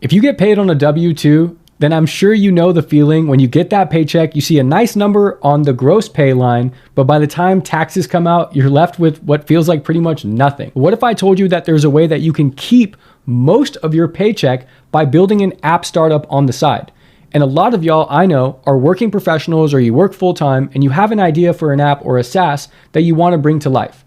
If you get paid on a W-2, then I'm sure you know the feeling when you get that paycheck, you see a nice number on the gross pay line, but by the time taxes come out, you're left with what feels like pretty much nothing. What if I told you that there's a way that you can keep most of your paycheck by building an app startup on the side? And a lot of y'all I know are working professionals, or you work full-time and you have an idea for an app or a SaaS that you want to bring to life.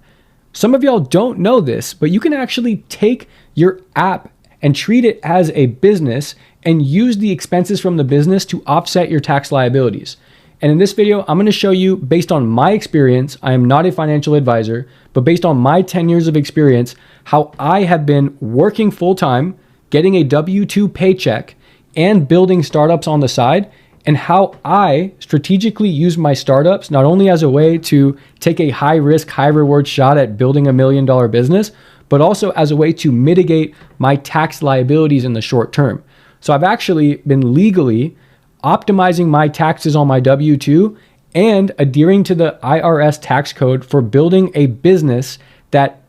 Some of y'all don't know this, but you can actually take your app and treat it as a business and use the expenses from the business to offset your tax liabilities. And in this video, I'm going to show you, based on my experience, I am not a financial advisor, but based on my 10 years of experience, how I have been working full-time, getting a W-2 paycheck, and building startups on the side, and how I strategically use my startups not only as a way to take a high-risk, high-reward shot at building $1 million business, but also as a way to mitigate my tax liabilities in the short term. So I've actually been legally optimizing my taxes on my W-2 and adhering to the IRS tax code for building a business that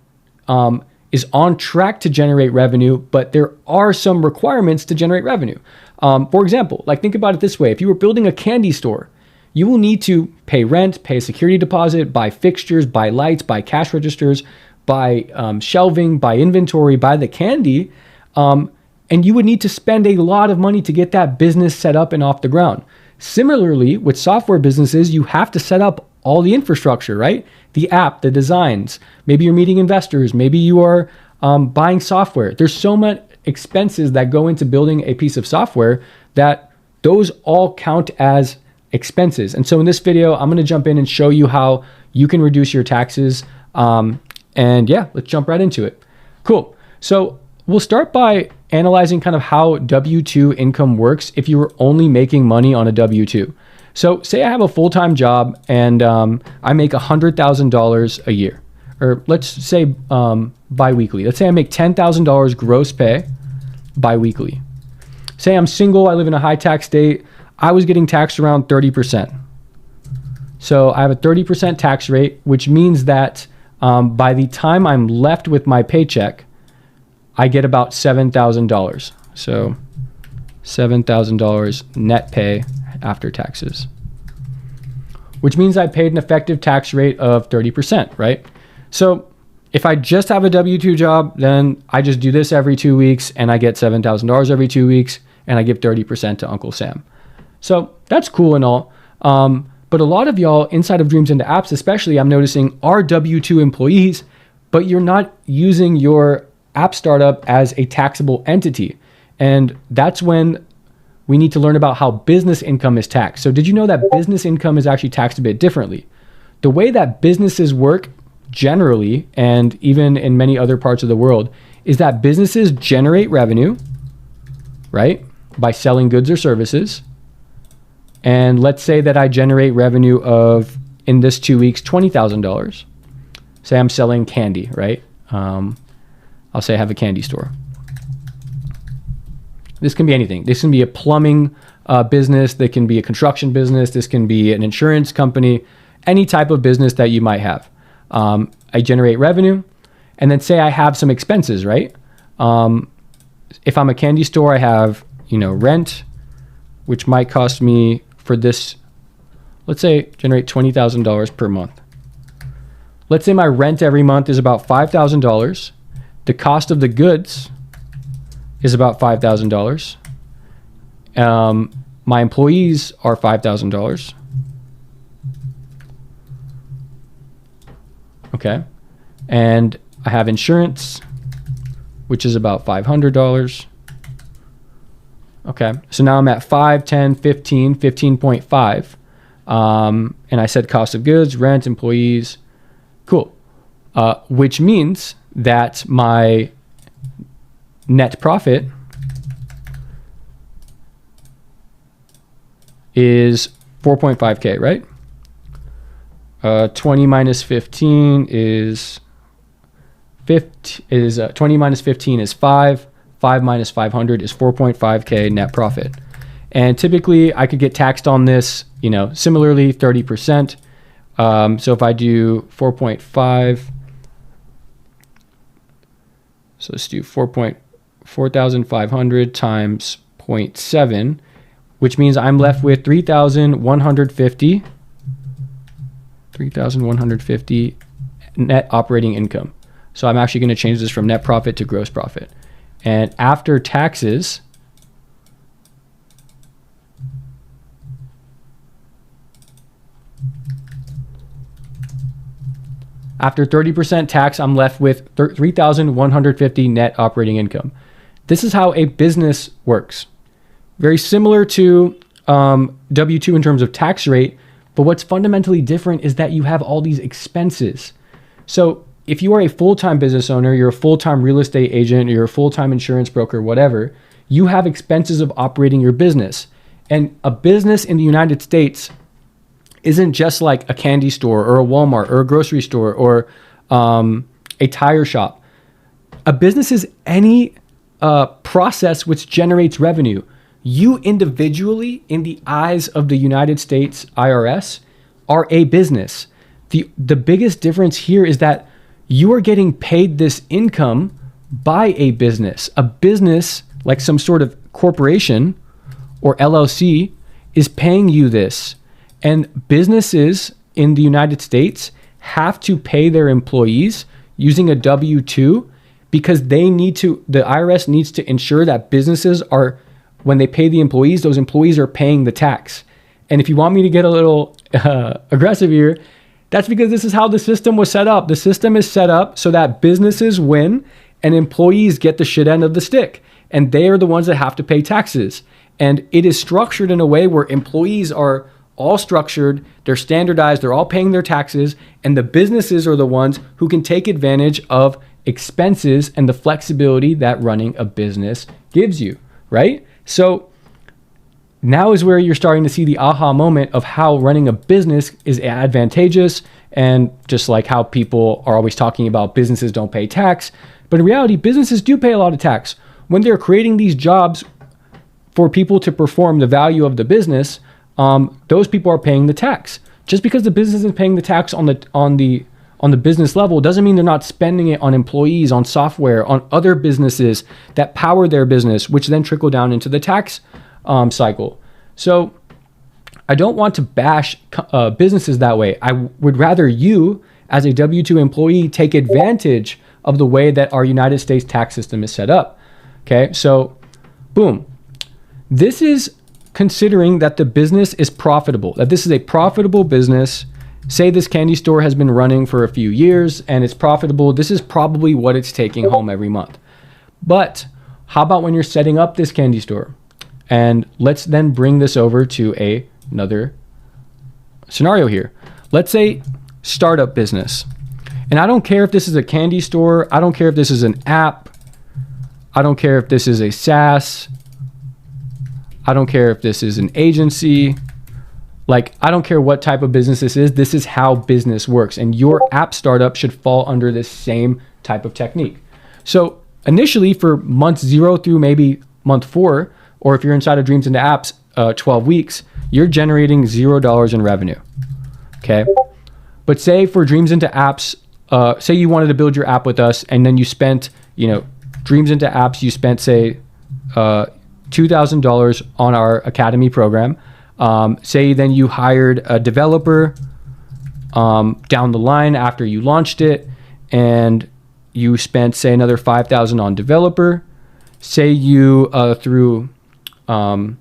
is on track to generate revenue, but there are some requirements to generate revenue. For example, like think about it this way. If you were building a candy store, you will need to pay rent, pay a security deposit, buy fixtures, buy lights, buy cash registers, buy shelving, buy inventory, buy the candy. And you would need to spend a lot of money to get that business set up and off the ground. Similarly, with software businesses, you have to set up all the infrastructure, right? The app, the designs, maybe you're meeting investors, maybe you are buying software. There's so much expenses that go into building a piece of software that those all count as expenses. And so in this video, I'm going to jump in and show you how you can reduce your taxes. And yeah, let's jump right into it. Cool. So we'll start by analyzing kind of how W-2 income works if you were only making money on a W-2. So say I have a full-time job and I make $100,000 a year, or let's say bi-weekly. Let's say I make $10,000 gross pay bi-weekly. Say I'm single, I live in a high tax state, I was getting taxed around 30%. So I have a 30% tax rate, which means that by the time I'm left with my paycheck, I get about $7,000. So $7,000 net pay after taxes, which means I paid an effective tax rate of 30%, right? So if I just have a W-2 job, then I just do this every 2 weeks and I get $7,000 every 2 weeks and I give 30% to Uncle Sam. So that's cool and all. But a lot of y'all inside of Dreams into Apps, especially, I'm noticing, are W-2 employees, but you're not using your app startup as a taxable entity. And that's when we need to learn about how business income is taxed. So did you know that business income is actually taxed a bit differently? The way that businesses work generally, and even in many other parts of the world, is that businesses generate revenue, right, by selling goods or services. And let's say that I generate revenue of, in this 2 weeks, $20,000. Say I'm selling candy, right? I'll say I have a candy store. This can be anything. This can be a plumbing business. That can be a construction business. This can be an insurance company, any type of business that you might have. I generate revenue, and then say I have some expenses, right? If I'm a candy store, I have, rent, which might cost me for this, let's say generate $20,000 per month. Let's say my rent every month is about $5,000. The cost of the goods is about $5,000. My employees are $5,000. Okay. And I have insurance, which is about $500. Okay. So now I'm at 5, 10, 15, 15.5. And I said cost of goods, rent, employees. Cool. Which means that my net profit is 4.5K, right? 20 minus 15 is 20 minus 15 is 5. 5 minus 500 is 4.5K net profit. And typically I could get taxed on this, similarly 30%. So if I do 4.5, so let's do 4.5 4,500 times 0.7, which means I'm left with 3,150 net operating income. So I'm actually going to change this from net profit to gross profit. And after taxes, after 30% tax, I'm left with 3,150 net operating income. This is how a business works. Very similar to W-2 in terms of tax rate, but what's fundamentally different is that you have all these expenses. So if you are a full-time business owner, you're a full-time real estate agent, you're a full-time insurance broker, whatever, you have expenses of operating your business. And a business in the United States isn't just like a candy store or a Walmart or a grocery store or a tire shop. A business is any process which generates revenue. You individually, in the eyes of the United States IRS, are a business. The biggest difference here is that you are getting paid this income by a business. A business, like some sort of corporation or LLC, is paying you this. And businesses in the United States have to pay their employees using a W-2 because the IRS needs to ensure that businesses are, when they pay the employees, those employees are paying the tax. And if you want me to get a little aggressive here, that's because this is how the system was set up. The system is set up so that businesses win and employees get the shit end of the stick. And they are the ones that have to pay taxes. And it is structured in a way where employees are all structured, they're standardized, they're all paying their taxes, and the businesses are the ones who can take advantage of expenses and the flexibility that running a business gives you, right? So now is where you're starting to see the aha moment of how running a business is advantageous, and just like how people are always talking about businesses don't pay tax. But in reality, businesses do pay a lot of tax. When they're creating these jobs for people to perform the value of the business, those people are paying the tax. Just because the business is paying the tax on the business level doesn't mean they're not spending it on employees, on software, on other businesses that power their business, which then trickle down into the tax cycle. So I don't want to bash businesses that way. I would rather you, as a W-2 employee, take advantage of the way that our United States tax system is set up. Okay, so boom. This is considering that the business is profitable, that this is a profitable business. Say this candy store has been running for a few years and it's profitable. This is probably what it's taking home every month. But how about when you're setting up this candy store? And let's then bring this over to another scenario here. Let's say startup business. And I don't care if this is a candy store. I don't care if this is an app. I don't care if this is a SaaS. I don't care if this is an agency. Like, I don't care what type of business this is. This is how business works. And your app startup should fall under this same type of technique. So initially for month 0 through maybe month 4, or if you're inside of Dreams into Apps, 12 weeks, you're generating $0 in revenue. Okay. But say for Dreams into Apps, say you wanted to build your app with us and then you spent, Dreams into Apps, you spent say, $2,000 on our academy program. Say then you hired a developer down the line after you launched it, and you spent say another $5,000 on developer. Say you threw a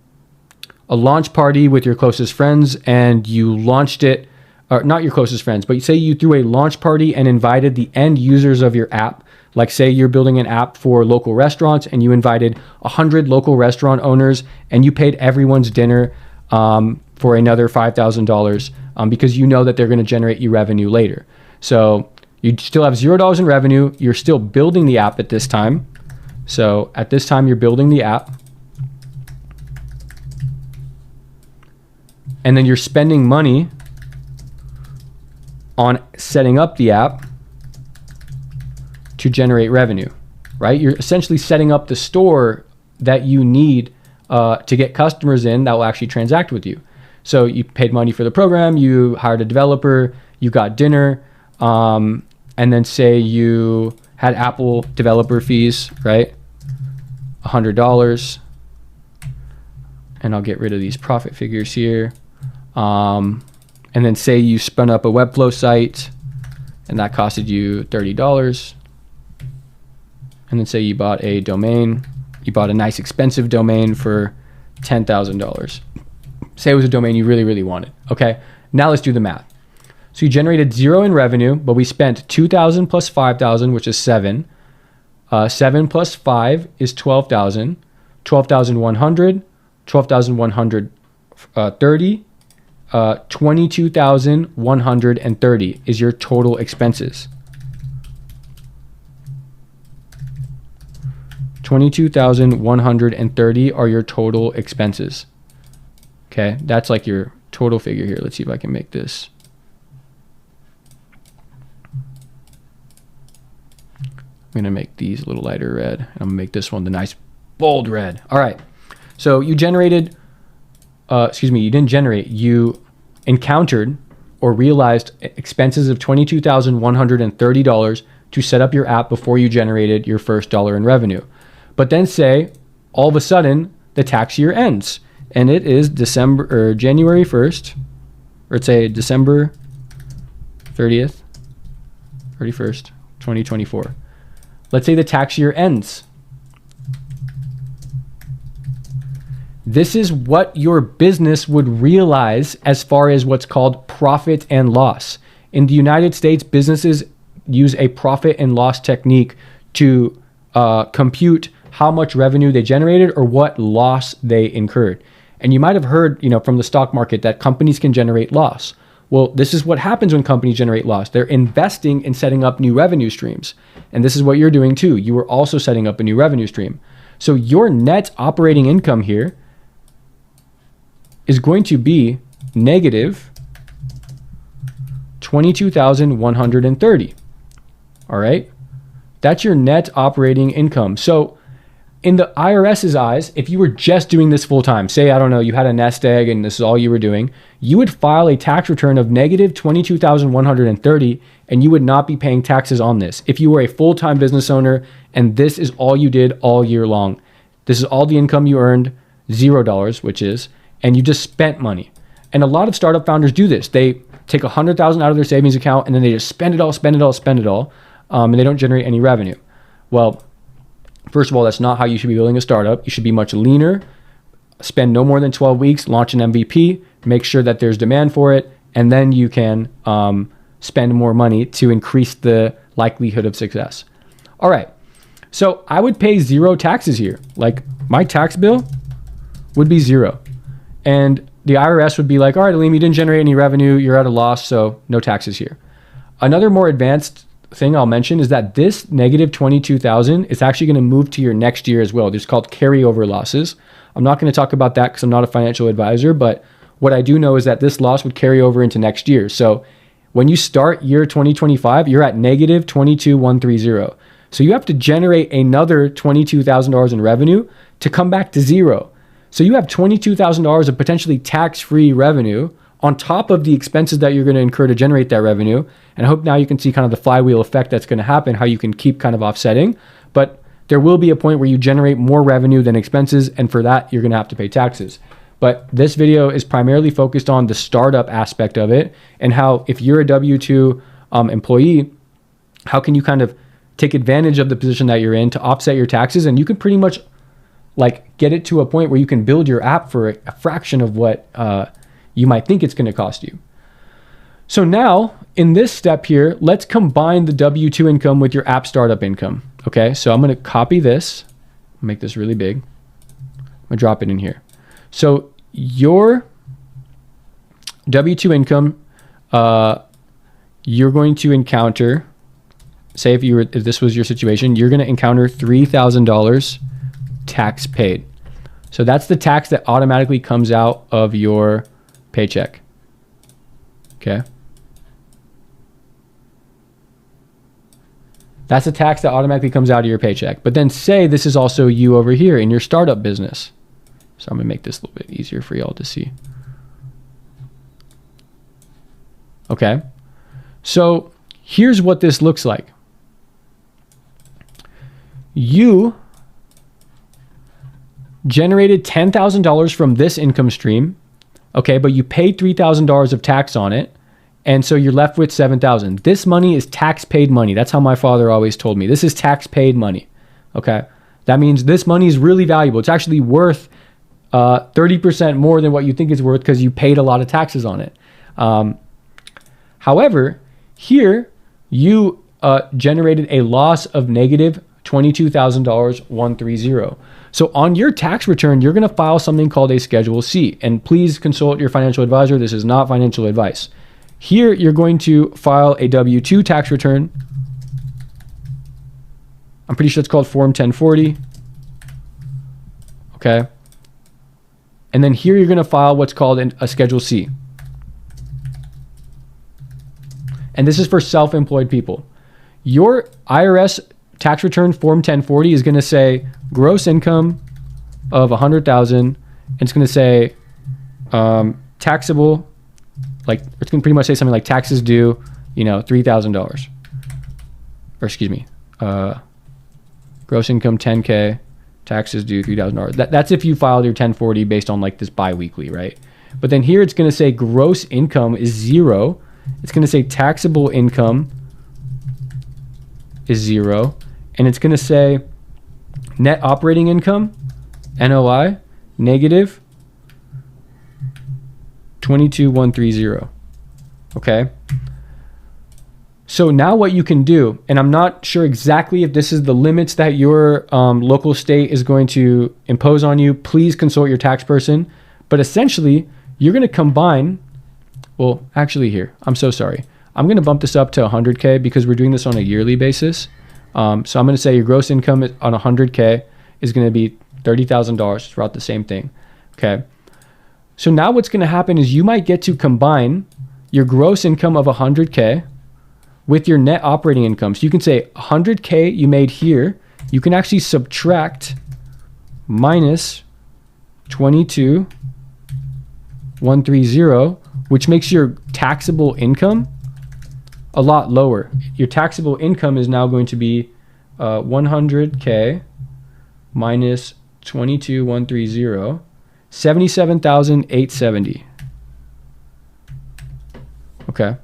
launch party with your closest friends and you launched it, or not your closest friends, but say you threw a launch party and invited the end users of your app. Like say you're building an app for local restaurants and you invited 100 local restaurant owners and you paid everyone's dinner for another $5,000 because you know that they're going to generate you revenue later. So you still have $0 in revenue. You're still building the app at this time. So at this time, you're building the app. And then you're spending money on setting up the app to generate revenue, right? You're essentially setting up the store that you need to get customers in that will actually transact with you. So you paid money for the program, you hired a developer, you got dinner, and then say you had Apple developer fees, right? $100. And I'll get rid of these profit figures here. And then say you spun up a Webflow site and that costed you $30. And then say you bought a domain, you bought a nice expensive domain for $10,000. Say it was a domain you really, really wanted. Okay, now let's do the math. So you generated 0 in revenue, but we spent 2,000 plus 5,000, which is 7. 7 plus 5 is 12,000. 12,100, 12,130, 22,130 is your total expenses. 22,130 are your total expenses. Okay, that's like your total figure here. Let's see if I can make this. I'm gonna make these a little lighter red, and I'm gonna make this one the nice bold red. All right, so you generated, you didn't generate, you encountered or realized expenses of $22,130 to set up your app before you generated your first dollar in revenue. But then say, all of a sudden, the tax year ends, and it is January 1st, or let's say December 31st, 2024. Let's say the tax year ends. This is what your business would realize as far as what's called profit and loss. In the United States, businesses use a profit and loss technique to compute how much revenue they generated or what loss they incurred. And you might have heard, from the stock market that companies can generate loss. Well, this is what happens when companies generate loss. They're investing in setting up new revenue streams. And this is what you're doing too. You are also setting up a new revenue stream. So your net operating income here is going to be negative 22,130. All right. That's your net operating income. So in the IRS's eyes, if you were just doing this full time, say, I don't know, you had a nest egg and this is all you were doing, you would file a tax return of negative 22,130 and you would not be paying taxes on this. If you were a full-time business owner and this is all you did all year long, this is all the income you earned, $0, which is, and you just spent money. And a lot of startup founders do this. They take 100,000 out of their savings account and then they just spend it all, and they don't generate any revenue. Well, first of all, that's not how you should be building a startup. You should be much leaner, spend no more than 12 weeks, launch an MVP, make sure that there's demand for it, and then you can spend more money to increase the likelihood of success. All right, so I would pay 0 taxes here. Like my tax bill would be 0. And the IRS would be like, all right, Alim, you didn't generate any revenue, you're at a loss, so no taxes here. Another more advanced thing I'll mention is that this negative 22,000 is actually going to move to your next year as well. It's called carryover losses. I'm not going to talk about that because I'm not a financial advisor, but what I do know is that this loss would carry over into next year. So when you start year 2025, you're at negative 22,130. So you have to generate another $22,000 in revenue to come back to 0. So you have $22,000 of potentially tax-free revenue on top of the expenses that you're going to incur to generate that revenue. And I hope now you can see kind of the flywheel effect that's going to happen, how you can keep kind of offsetting. But there will be a point where you generate more revenue than expenses, and for that, you're going to have to pay taxes. But this video is primarily focused on the startup aspect of it and how if you're a W-2 employee, how can you kind of take advantage of the position that you're in to offset your taxes, and you can pretty much like get it to a point where you can build your app for a fraction of what you might think it's going to cost you. So now in this step here, let's combine the W-2 income with your app startup income. Okay, so I'm going to copy this, make this really big. I'm going to drop it in here. So your W-2 income, you're going to encounter, say if this was your situation, you're going to encounter $3,000 tax paid. So that's the tax that automatically comes out of your paycheck. Okay. That's a tax that automatically comes out of your paycheck. But then say this is also you over here in your startup business. So I'm gonna make this a little bit easier for y'all to see. Okay. So here's what this looks like. You generated $10,000 from this income stream, okay, but you paid $3,000 of tax on it, and so you're left with $7,000. This money is tax paid money. That's how my father always told me. This is tax paid money, okay? That means this money is really valuable. It's actually worth 30% more than what you think it's worth because you paid a lot of taxes on it. However, here you generated a loss of negative $22,130. So on your tax return, you're going to file something called a Schedule C. And please consult your financial advisor. This is not financial advice. Here, you're going to file a W-2 tax return. I'm pretty sure it's called Form 1040. Okay. And then here, you're going to file what's called a Schedule C. And this is for self-employed people. Your IRS tax return Form 1040 is going to say gross income of $100,000. And it's going to say taxable, like it's going to pretty much say something like taxes due, $3,000. Or excuse me, gross income 10K, taxes due $3,000. That's if you filed your 1040 based on like this bi-weekly, right? But then here it's going to say gross income is 0. It's going to say taxable income is 0. And it's going to say net operating income, NOI, negative 22,130. Okay. So now what you can do, and I'm not sure exactly if this is the limits that your local state is going to impose on you. Please consult your tax person. But essentially, you're going to combine, well, actually here, I'm so sorry. I'm going to bump this up to 100K because we're doing this on a yearly basis. So I'm going to say your gross income on 100K is going to be $30,000 throughout the same thing. Okay. So now what's going to happen is you might get to combine your gross income of 100K with your net operating income. So you can say 100K you made here, you can actually subtract minus 22,130, which makes your taxable income a lot lower. Your taxable income is now going to be 100K minus 22,130, 77,870. Okay.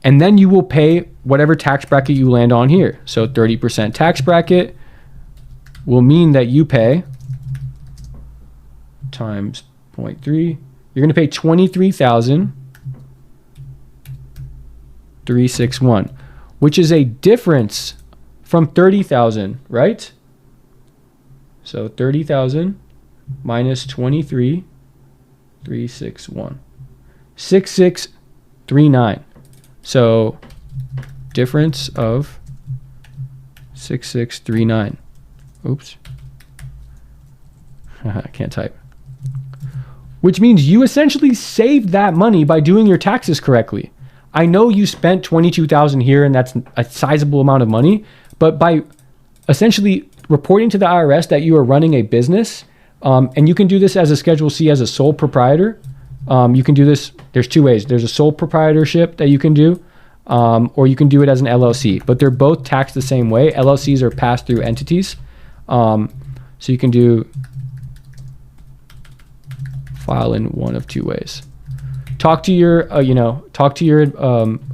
And then you will pay whatever tax bracket you land on here. So 30% tax bracket will mean that you pay times 0.3. You're going to pay 23,361, which is a difference from 30,000, right? So 30,000 minus 23,361, 6639. So difference of 6639. Oops. I can't type. Which means you essentially saved that money by doing your taxes correctly. I know you spent 22,000 here and that's a sizable amount of money, but by essentially reporting to the IRS that you are running a business, and you can do this as a Schedule C as a sole proprietor. You can do this, there's two ways. There's a sole proprietorship that you can do, or you can do it as an LLC, but they're both taxed the same way. LLCs are pass-through entities. So you can do file in one of two ways. Talk to your,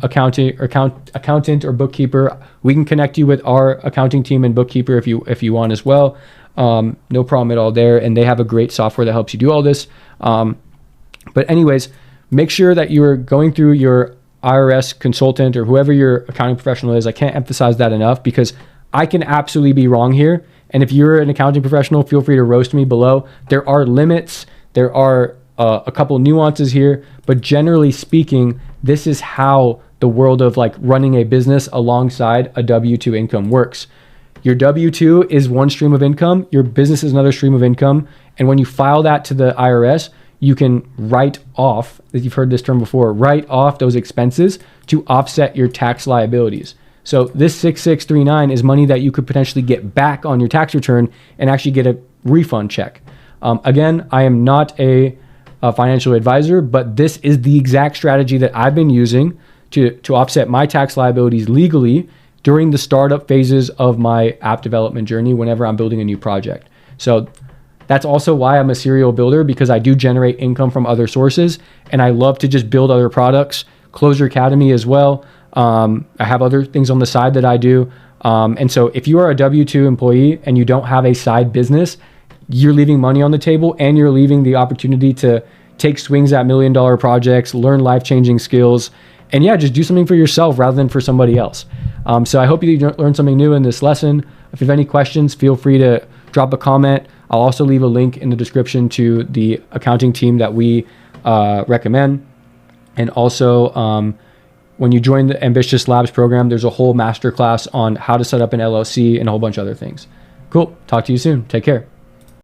accountant or bookkeeper. We can connect you with our accounting team and bookkeeper if you want as well. No problem at all there. And they have a great software that helps you do all this. But anyways, make sure that you're going through your IRS consultant or whoever your accounting professional is. I can't emphasize that enough because I can absolutely be wrong here. And if you're an accounting professional, feel free to roast me below. There are limits. There are a couple nuances here, but generally speaking, this is how the world of like running a business alongside a W-2 income works. Your W-2 is one stream of income. Your business is another stream of income. And when you file that to the IRS, you can write off, as you've heard this term before, write off those expenses to offset your tax liabilities. So this 6639 is money that you could potentially get back on your tax return and actually get a refund check. Again, I am not a financial advisor, but this is the exact strategy that I've been using to offset my tax liabilities legally during the startup phases of my app development journey whenever I'm building a new project. So that's also why I'm a serial builder, because I do generate income from other sources, and I love to just build other products. Closure Academy as well. I have other things on the side that I do. And so if you are a W-2 employee and you don't have a side business, you're leaving money on the table, and you're leaving the opportunity to take swings at $1 million projects, learn life-changing skills, and yeah, just do something for yourself rather than for somebody else. So I hope you learned something new in this lesson. If you have any questions, feel free to drop a comment. I'll also leave a link in the description to the accounting team that we recommend. And also, when you join the Ambitious Labs program, there's a whole masterclass on how to set up an LLC and a whole bunch of other things. Cool. Talk to you soon. Take care.